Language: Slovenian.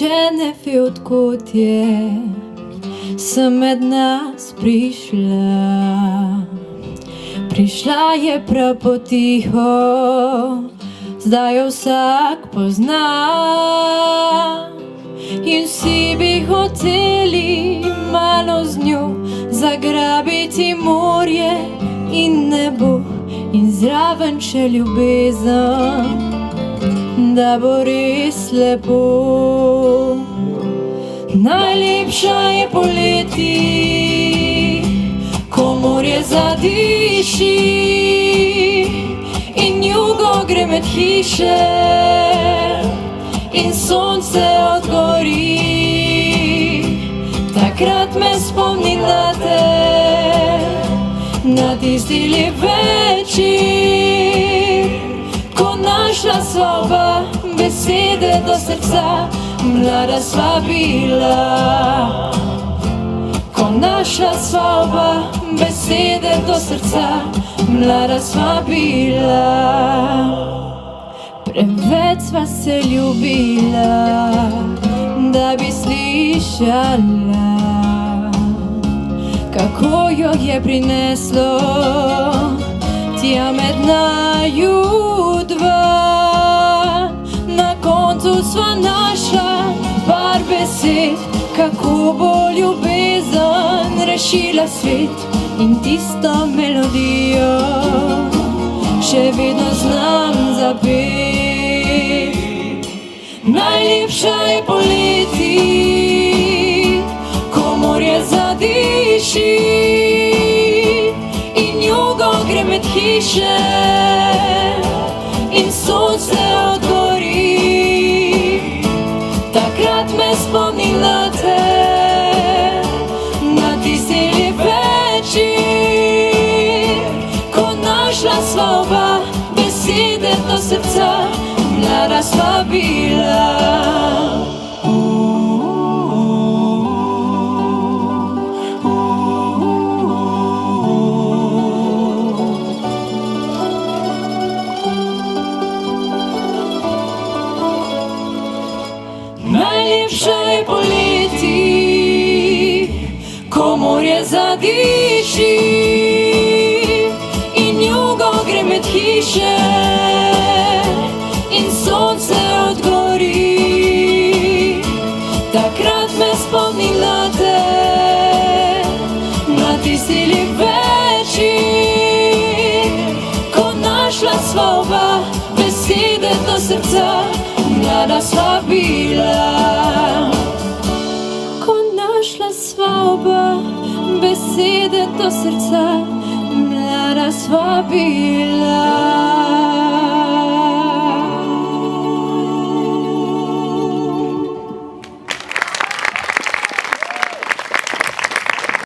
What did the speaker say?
Nihče ne ve, odkot je, sem med nas prišla. Prišla je prav potiho, zdaj jo vsak pozna. In vsi bi hoteli malo z njo zagrabiti morje in nebo in zraven še ljubezen, da bo res lepo. Najlepša je poleti, ko morje zadiši in jugo gre med hiše in sonce odgori. Takrat me spomni na te, na tisti lep večer, ko našla sva oba besede do srca, mlada sva bila. Ko našla sva oba besede do srca, mlada sva bila. Preveč sva se ljubila, da bi slišala, kako jo je prineslo tja med naju dva. Na koncu sva našla par besed, kako bo ljubezen rešila svet, in tisto melodijo še vedno znam zapeti. Najlepša je poleti, ko morje zadiši in jugo gre med hiše in sonce odgori. Takrat me spomni na te, na tisti lep večer, ko našla sva oba besede do srca, mlada sva bila. Najlepša je poleti, ko morje zadiši in jugo gre med hiše in sonce odgori. Takrat me spomni na te, na tisti lep večer, ko našla sva oba besede do srca, mlada sva bila. Ko našla sva oba besede do srca, mlada sva bila.